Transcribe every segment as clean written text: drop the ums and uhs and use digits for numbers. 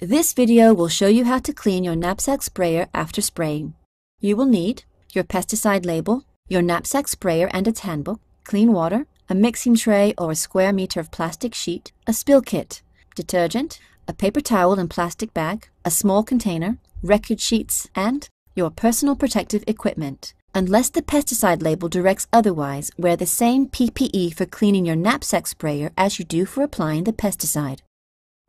This video will show you how to clean your knapsack sprayer after spraying. You will need your pesticide label, your knapsack sprayer and its handbook, clean water, a mixing tray or a square meter of plastic sheet, a spill kit, detergent, a paper towel and plastic bag, a small container, record sheets, and your personal protective equipment. Unless the pesticide label directs otherwise, wear the same PPE for cleaning your knapsack sprayer as you do for applying the pesticide.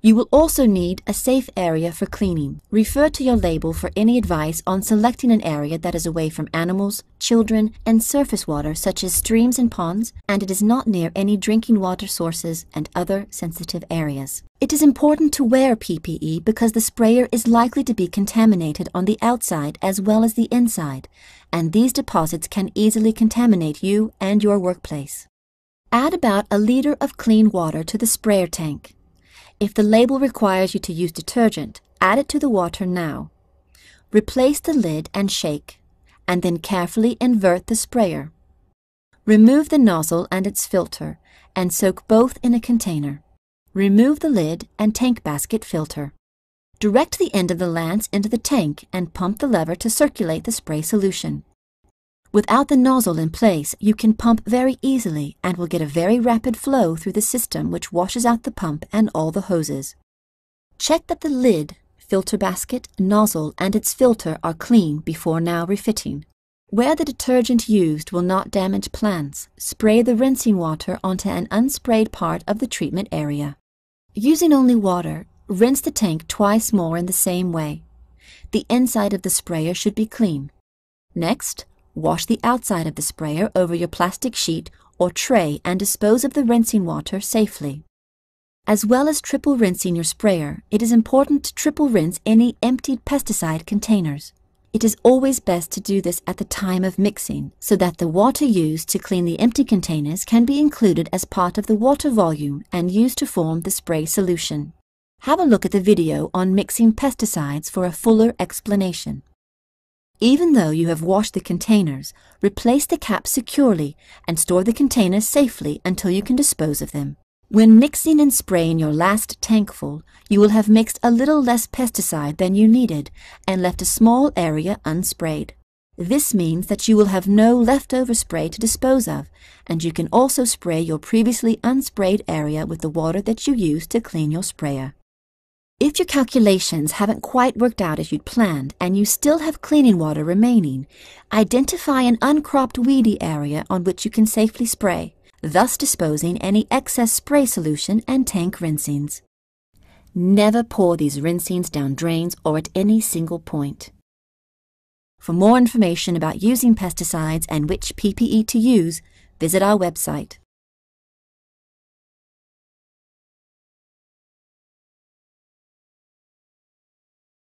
You will also need a safe area for cleaning. Refer to your label for any advice on selecting an area that is away from animals, children, and surface water such as streams and ponds, and it is not near any drinking water sources and other sensitive areas. It is important to wear PPE because the sprayer is likely to be contaminated on the outside as well as the inside, and these deposits can easily contaminate you and your workplace. Add about a liter of clean water to the sprayer tank. If the label requires you to use detergent, add it to the water now. Replace the lid and shake, and then carefully invert the sprayer. Remove the nozzle and its filter, and soak both in a container. Remove the lid and tank basket filter. Direct the end of the lance into the tank and pump the lever to circulate the spray solution. Without the nozzle in place, you can pump very easily and will get a very rapid flow through the system which washes out the pump and all the hoses. Check that the lid, filter basket, nozzle, and its filter are clean before now refitting. Where the detergent used will not damage plants, spray the rinsing water onto an unsprayed part of the treatment area. Using only water, rinse the tank twice more in the same way. The inside of the sprayer should be clean. Next, wash the outside of the sprayer over your plastic sheet or tray and dispose of the rinsing water safely. As well as triple rinsing your sprayer, it is important to triple rinse any emptied pesticide containers. It is always best to do this at the time of mixing, so that the water used to clean the empty containers can be included as part of the water volume and used to form the spray solution. Have a look at the video on mixing pesticides for a fuller explanation. Even though you have washed the containers, replace the caps securely and store the containers safely until you can dispose of them. When mixing and spraying your last tankful, you will have mixed a little less pesticide than you needed and left a small area unsprayed. This means that you will have no leftover spray to dispose of, and you can also spray your previously unsprayed area with the water that you used to clean your sprayer. If your calculations haven't quite worked out as you'd planned and you still have cleaning water remaining, identify an uncropped weedy area on which you can safely spray, thus disposing any excess spray solution and tank rinsings. Never pour these rinsings down drains or at any single point. For more information about using pesticides and which PPE to use, visit our website.